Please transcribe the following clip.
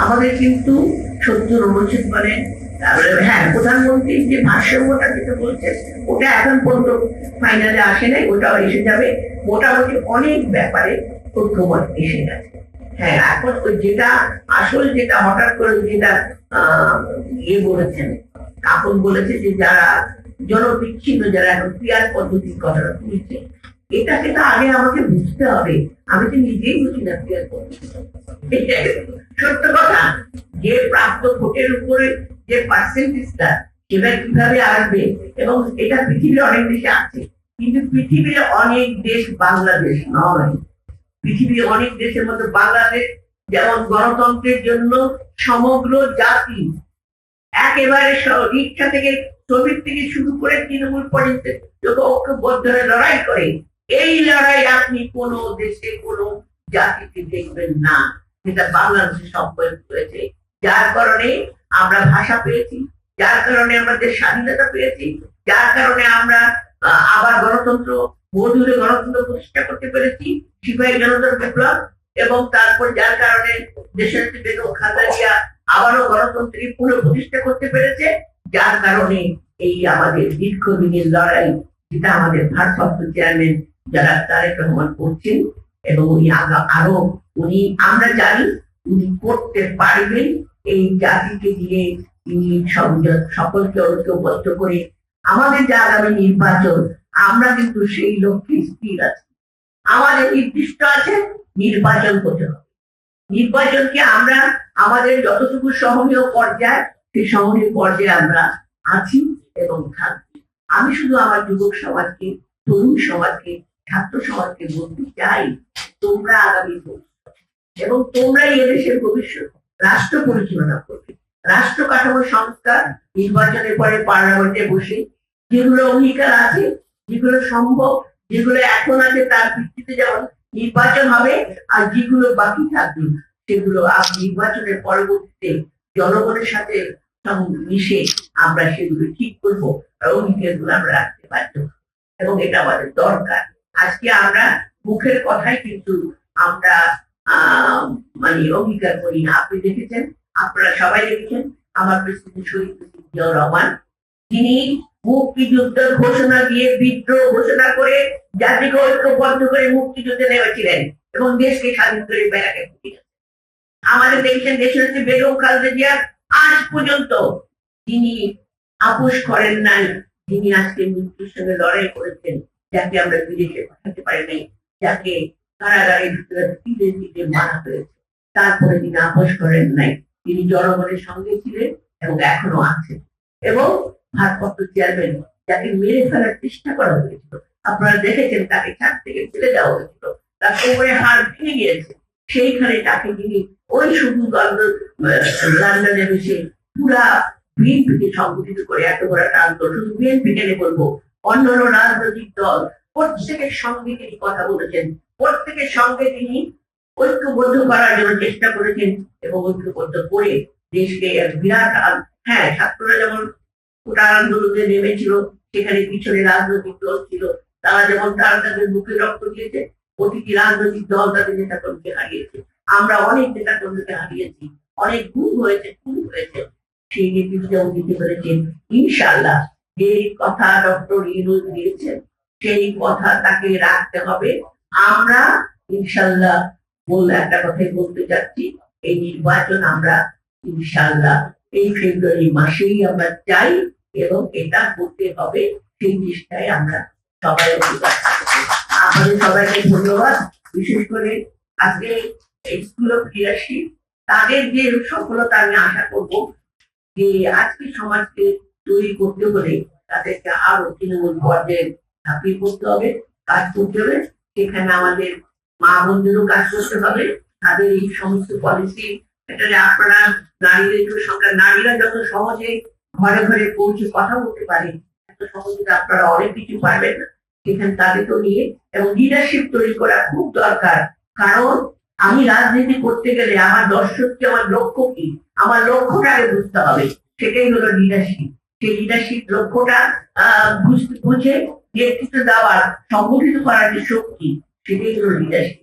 আমাদের কিন্তু সত্য অনুচ্ছেদ বলেন, তারপরে হ্যাঁ প্রধানমন্ত্রী যে ভারসাম্যটা যেটা বলছেন ওটা এখন পর্যন্ত ফাইনালে আসে নাই, ওটাও এসে যাবে। মোটামুটি অনেক ব্যাপারে তথ্যমত এসে গেছে। হ্যাঁ এখন ওই যেটা আসল যেটা হঠাৎ করে যেটা ইয়ে বলেছেন, আপন বলেছে যে যারা জনবিচ্ছিন্ন, যারা এখন ক্রিয়ার পদ্ধতির কথাটা তুলছে, এটাকে তো আগে আমাকে বুঝতে হবে। আমি তো নিজেই বুঝি না ক্রিয়ার পদ্ধতি। সত্য কথা, যে প্রাপ্ত ভোটের উপরে যে পার্সেন্টেজটা সেটা কিভাবে আসবে, এবং এটা পৃথিবীর অনেক দেশে আছে, কিন্তু পৃথিবীর অনেক দেশ বাংলাদেশ নয়। পৃথিবীর অনেক দেশের মধ্যে বাংলাদেশ যেমন গণতন্ত্রের জন্য সমগ্র জাতি একেবারে রিক্সা থেকে শ্রমিক থেকে শুরু করে তৃণমূল পর্যন্ত ঐক্যবদ্ধ হয়ে লড়াই করে, এই লড়াই আপনি কোন দেশে কোন জাতিকে দেখবেন না, যেটা বাংলাদেশে সম্পর্ক হয়েছে। যার কারণে আমরা ভাষা পেয়েছি, যার কারণে আমাদের স্বাধীনতা পেয়েছি, যার কারণে আমরা আবার গণতন্ত্র মধুরে গণতন্ত্র প্রতিষ্ঠা করতে পেরেছি, সিপাহী জনতার বিপ্লব, এবং তারপর যার কারণে দেশের বেগম খালেদা জিয়া আবারও গণতন্ত্রকে পুনঃপ্রতিষ্ঠা করতে পেরেছে, যার কারণে এই আমাদের দীর্ঘদিনের লড়াই, যেটা আমাদের ভারপ্রাপ্ত চেয়ারম্যান যারা তারেক রহমান করছেন, এবং উনি আরো উনি আমরা জানি উনি করতে পারবেন। এই জাতিকে দিয়ে তিনি সকলকে ঐক্যবদ্ধ করে আমাদের যে আগামী নির্বাচন, আমরা কিন্তু সেই লক্ষ্যে স্থির আছি। আমাদের নির্দিষ্ট আছে নির্বাচন করতে হবে। নির্বাচনকে আমরা আমাদের যতটুকু সহনীয় পর্যায়ে, সেই সহনীয় পর্যায়ে আমরা আছি এবং থাকছি। আমি শুধু আমার যুবক সমাজকে, তরুণ সমাজকে, ছাত্র সমাজকে বলতে চাই, তোমরা আগামী ভবিষ্যৎ, এবং তোমরাই এদেশের ভবিষ্যৎ। রাষ্ট্র পরিচালনা করবে, রাষ্ট্র কাঠামো সংস্কার নির্বাচনের পরে পার্লামেন্টে বসে যেগুলো অঙ্গীকার আছে, যেগুলো সম্ভব, যেগুলো এখন আছে তার ভিত্তিতে যেমন নির্বাচন হবে, আর যেগুলো বাকি থাকবে সেগুলো নির্বাচনের পরবর্তীতে জনগণের সাথে মিশে আমরা সেগুলো ঠিক করবো, আর অঙ্গীকারগুলো আমরা রাখতে পারবো, এবং এটা আমাদের দরকার। আজকে আমরা মুখের কথাই কিন্তু আমরা মানে অঙ্গীকার করি না। আপনি দেখেছেন, আপনারা সবাই দেখেছেন, আমার প্রেসিডেন্ট শহীদ জিয়াউর রহমান, তিনি মুক্তিযুদ্ধের ঘোষণা দিয়ে বিদ্রোহ ঘোষণা করে জাতিকে ঐক্যবদ্ধ করে মুক্তিযুদ্ধে নেমেছিলেন এবং দেশকে স্বাধীন করে বেড়াকে ফুটিয়েছেন। আমাদের দেখছেন দেশের বেগম খালেদা জিয়া আজ পর্যন্ত তিনি আপোষ করেন নাই। তিনি আজকে মৃত্যুর সঙ্গে লড়াই করেছেন, যাকে আমরা বিদেশে পাঠাতে পারি নাই, যাকে কারাগারের ভিতরে তীরে তীরে মারা হয়েছে, তারপরে তিনি আপোষ করেন নাই। তিনি জনগণের সঙ্গে ছিলেন এবং এখনো আছেন। এবং ভারপ্রাপ্ত চেয়ারম্যান যাকে মেরে ফেলার চেষ্টা করা হয়েছিল, আপনারা দেখেছেন, তাকে ছাদ থেকে ফেলে দেওয়া হয়েছিল, তার কোমরে হাড় ভেঙে গিয়েছে, সেইখানে তাকে তিনি ওই শুধু লন্ডনে বসে পুরা বিএনপিকে সংগঠিত করে এত বড় একটা আন্দোলন, শুধু বিএনপি কেনে বলবো, অন্যান্য রাজনৈতিক দল প্রত্যেকের সঙ্গে তিনি কথা বলেছেন, প্রত্যেকের সঙ্গে তিনি ঐক্যবদ্ধ করার জন্য চেষ্টা করেছেন, এবং ঐক্যবদ্ধ করে দেশকে বিরাট, হ্যাঁ ছাত্ররা যেমন ওটা আন্দোলনে নেমেছিল, সেখানে পিছনে রাজনৈতিক দল ছিল, তারা যেমন তাদের মুখে রক্ত দিয়েছে, প্রতিটি রাজনৈতিক দল তাদের নেতা কর্মীকে হারিয়েছে। আমরা অনেক নেতা কর্মীকে হারিয়েছি, অনেক গুণ হয়েছে, খুন হয়েছে, সেই নেতৃত্বেও দিতে পেরেছেন। ইনশাআল্লাহ যে কথা ডক্টর ইউনূস দিয়েছেন সেই কথা তাকে রাখতে হবে। আমরা ইনশাআল্লাহ বললে একটা কথাই বলতে চাচ্ছি, এই নির্বাচন আমরা ইনশাআল্লাহ এই ফেব্রুয়ারি মাসেই আমরা চাই, এবং এটা করতে হবে, সেই চেষ্টায় আমরা সবাই আপনাদের সবাইকে ধন্যবাদ। বিশেষ করে আজকে স্কুল অফ লিডারশিপ, তাদের যে সফলতা আমি আশা করবো যে আজকে সমাজকে তৈরি করতে হলে তাদেরকে আরো তৃণমূল পর্যায়ে ঝাঁপিয়ে পড়তে হবে, কাজ করতে হবে। সেখানে আমাদের মা বোনদেরও কাজ করতে হবে, তাদের এই সমস্ত পলিসি, এটাতে আপনারা নারীদের একটু সংখ্যা, নারীরা যত সহজে ঘরে ঘরে পৌঁছে কথা বলতে পারে, এত সহজে আপনারা অনেক কিছু পারবেন না। সেখানে তাদেরকে নিয়ে এবং লিডারশিপ তৈরি করা খুব দরকার। কারণ আমি রাজনীতি করতে গেলে আমার দর্শক কি, আমার লক্ষ্য কি, আমার লক্ষ্যটা আগে বুঝতে হবে, সেটাই হলো লিডারশিপ। সেই লিডারশিপ লক্ষ্যটা বুঝে নেতৃত্ব দেওয়ার, সংগঠিত করার যে শক্তি, সেটাই হলো লিডারশিপ।